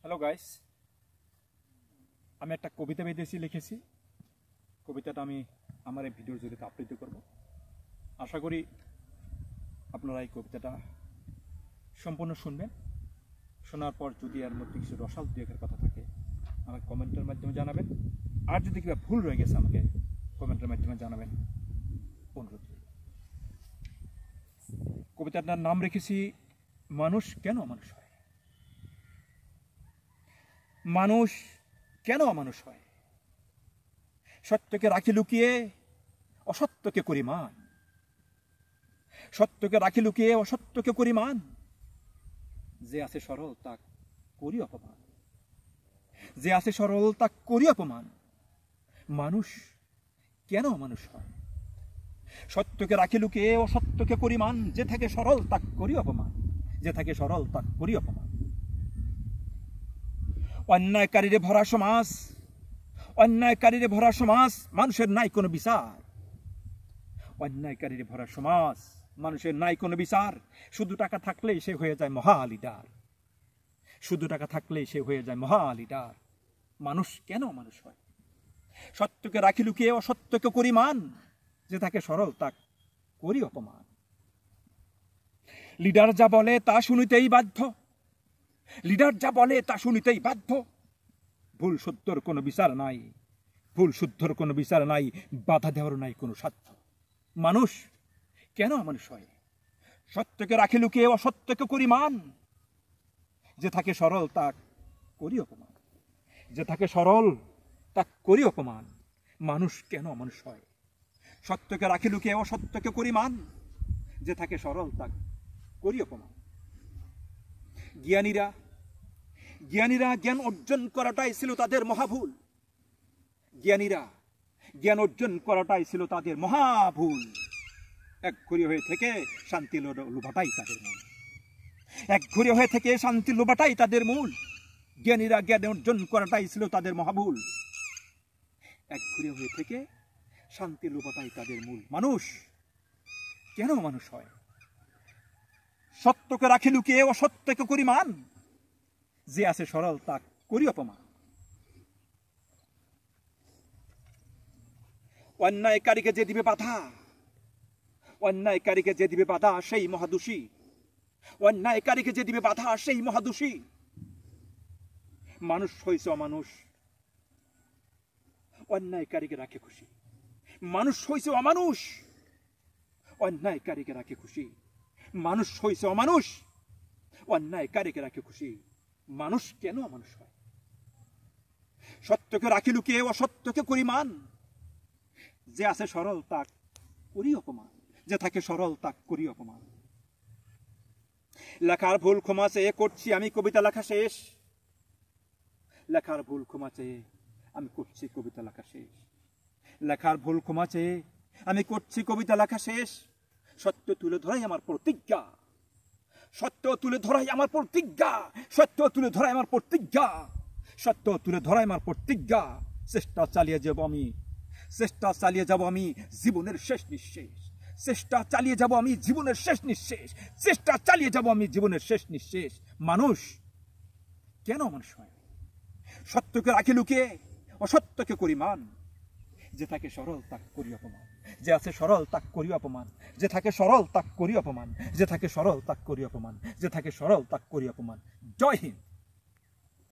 Hello guys, আমি একটা কবিতা বিদেশি লিখেছি। কবিতাটা আমি আমার এই ভিডিওর জরিতে আবৃত্তি করব। আশা করি আপনারা এই কবিতাটা সম্পূর্ণ শুনবেন। শোনার পর যদি এর মধ্যে কিছু রসাল দুয়েকের কথা থাকে আমাকে কমেন্টের মাধ্যমে জানাবেন, আর যদি কিবা ভুল রয়ে গেছে আমাকে কমেন্টের মাধ্যমে জানাবেন, অনুরোধ। কবিতাটার নাম রেখেছি মানুষ কেন অমানুষ হয়। মানুষ কেন অমানুষ হয়? সত্যকে রাখি লুকিয়ে অসত্যকে করি মান। সত্যকে রাখি লুকিয়ে অসত্যকে করি মান। যে আছে সরল তা করি অপমান। যে আছে সরল তা করি অপমান। মানুষ কেন অমানুষ হয়? সত্যকে রাখি লুকিয়ে অসত্যকে করি মান। যে থাকে সরল তা করি অপমান। যে থাকে সরল তা করি অপমান। অন্যায়কারীরে ভরা সমাজ, অন্যায়কারীরে ভরা সমাজ, মানুষের নাই কোনো বিচার। অন্যায়কারীরে ভরা সমাজ, মানুষের নাই কোনো বিচার। শুধু টাকা থাকলেই সে হয়ে যায় মহা লিডার। শুধু টাকা থাকলেই সে হয়ে যায় মহা লিডার। মানুষ কেন মানুষ হয়? সত্যকে রাখি লুকিয়ে অসত্যকে করি মান। যে থাকে সরল তা করি অপমান। লিডার যা বলে তা শুনিতেই বাধ্য। লিডার যা বলে তা শুনিতেই বাধ্য। ভুল শুদ্ধর কোনো বিচার নাই। ভুল শুদ্ধর কোনো বিচার নাই। বাধা দেওয়ার নাই কোনো সাধ্য। মানুষ কেন মানুষ হয়? সত্যকে রাখি লুকিয়ে অসত্যকে করি মান। যে থাকে সরল তা করি অপমান। যে থাকে সরল তা করি অপমান। মানুষ কেন মানুষ হয়? সত্যকে রাখি লুকিয়ে অসত্যকে করি মান। যে থাকে সরল তা করি অপমান। জ্ঞানীরা জ্ঞান অর্জন করাটাই ছিল তাদের মহাভুল। জ্ঞানীরা জ্ঞান অর্জন করাটাই ছিল তাদের মহাভুল। একঘরে হয়ে থেকে শান্তি লোভাটাই তাদের মূল। একঘরে হয়ে থেকে শান্তি লোভাটাই তাদের মূল। জ্ঞানীরা জ্ঞান অর্জন করাটাই ছিল তাদের মহাভুল। একঘরে হয়ে থেকে শান্তি লোভাটাই তাদের মূল। মানুষ কেন মানুষ হয়? সত্যকে রাখি লুকিয়ে অসত্যকে করি মান। যে আছে সরল তা করি অপমান। অন্যায়কারীকে যে দিবে বাধা, অন্যায়কারীকে যে দিবে বাধা সেই মহাদোষী। অন্যায়কারীকে যে দিবে বাধা সেই মহাদোষী। মানুষ হইছে অমানুষ, অন্যায়কারীকে রাখে খুশি। মানুষ হইছে অমানুষ, অন্যায়কারীকে রাখে খুশি। মানুষ হইছে অমানুষ, অন্যায়কারীকে রাখে খুশি। মানুষ কেন মানুষ হয়? সত্যকে রাখি লুকিয়ে অসত্যকে করি মান। যে আছে সরল তা করি অপমান। যে থাকে সরল তা করি অপমান। লেখার ভুল ক্ষমা চেয়ে করছি আমি কবিতা লেখা শেষ। লেখার ভুল ক্ষমা চেয়ে আমি করছি কবিতা লেখা শেষ। লেখার ভুল ক্ষমা চেয়ে আমি করছি কবিতা লেখা শেষ। সত্য তুলে ধরাই আমার প্রতিজ্ঞা। সত্য তুলে ধরাই আমার প্রতিজ্ঞা। সত্য তুলে ধরাই আমার প্রতিজ্ঞা। সত্য তুলে ধরাই আমার প্রতিজ্ঞা। চেষ্টা চালিয়ে যাব আমি, চেষ্টা চালিয়ে যাব আমি জীবনের শেষ নিঃশেষ। চেষ্টা চালিয়ে যাব আমি জীবনের শেষ নিঃশেষ। চেষ্টা চালিয়ে যাব আমি জীবনের শেষ নিঃশেষ। মানুষ কেন মানুষ হয়? সত্যকে রাখি লুকিয়ে অসত্যকে করি মান। যে থাকে সরল তা করি অপমান। যে আছে সরল তা করি অপমান। যে থাকে সরল তা করি অপমান। যে থাকে সরল তা করি অপমান। যে থাকে সরল তা করি অপমান। জয় হিন্দ।